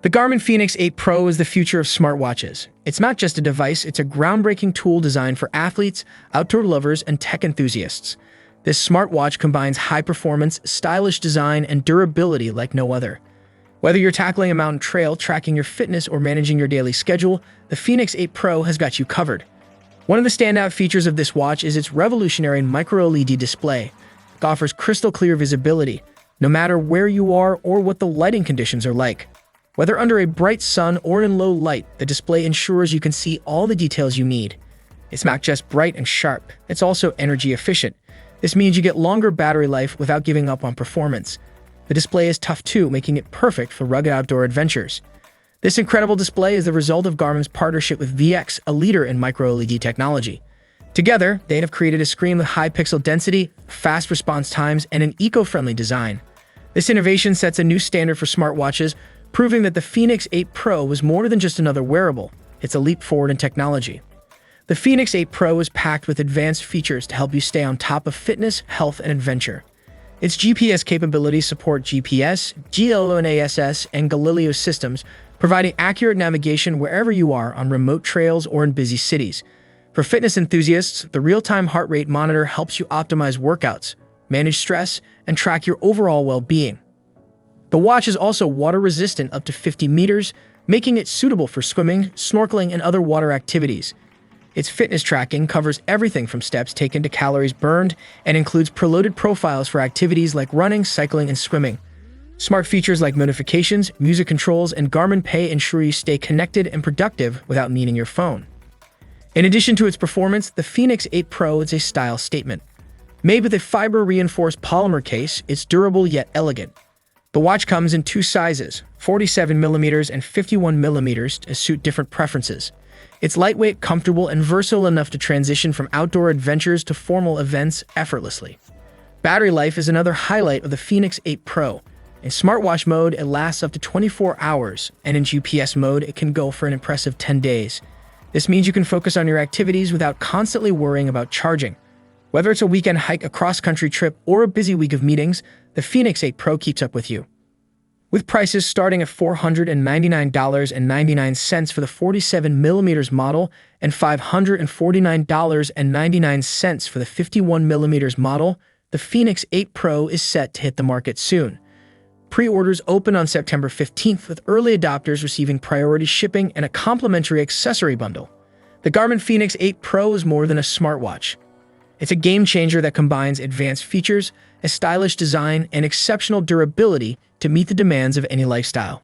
The Garmin Fenix 8 Pro is the future of smartwatches. It's not just a device, it's a groundbreaking tool designed for athletes, outdoor lovers, and tech enthusiasts. This smartwatch combines high performance, stylish design, and durability like no other. Whether you're tackling a mountain trail, tracking your fitness, or managing your daily schedule, the Fenix 8 Pro has got you covered. One of the standout features of this watch is its revolutionary micro-LED display. It offers crystal clear visibility, no matter where you are or what the lighting conditions are like. Whether under a bright sun or in low light, the display ensures you can see all the details you need. It's not just bright and sharp, it's also energy efficient. This means you get longer battery life without giving up on performance. The display is tough too, making it perfect for rugged outdoor adventures. This incredible display is the result of Garmin's partnership with VX, a leader in micro-LED technology. Together, they have created a screen with high pixel density, fast response times, and an eco-friendly design. This innovation sets a new standard for smartwatches, proving that the Fenix 8 Pro was more than just another wearable. It's a leap forward in technology. The Fenix 8 Pro is packed with advanced features to help you stay on top of fitness, health, and adventure. Its GPS capabilities support GPS, GLONASS, and Galileo systems, providing accurate navigation wherever you are on remote trails or in busy cities. For fitness enthusiasts, the real-time heart rate monitor helps you optimize workouts, manage stress, and track your overall well-being. The watch is also water-resistant up to 50 meters, making it suitable for swimming, snorkeling, and other water activities. Its fitness tracking covers everything from steps taken to calories burned and includes preloaded profiles for activities like running, cycling, and swimming. Smart features like notifications, music controls, and Garmin Pay ensure you stay connected and productive without needing your phone. In addition to its performance, the Fenix 8 Pro is a style statement. Made with a fiber-reinforced polymer case, it's durable yet elegant. The watch comes in two sizes, 47mm and 51mm, to suit different preferences. It's lightweight, comfortable, and versatile enough to transition from outdoor adventures to formal events effortlessly. Battery life is another highlight of the Fenix 8 Pro. In smartwatch mode, it lasts up to 24 hours, and in GPS mode, it can go for an impressive 10 days. This means you can focus on your activities without constantly worrying about charging. Whether it's a weekend hike, a cross-country trip, or a busy week of meetings, the Fenix 8 Pro keeps up with you. With prices starting at $499.99 for the 47mm model and $549.99 for the 51mm model, the Fenix 8 Pro is set to hit the market soon. Pre-orders open on September 15th, with early adopters receiving priority shipping and a complimentary accessory bundle. The Garmin Fenix 8 Pro is more than a smartwatch. It's a game-changer that combines advanced features, a stylish design, and exceptional durability to meet the demands of any lifestyle.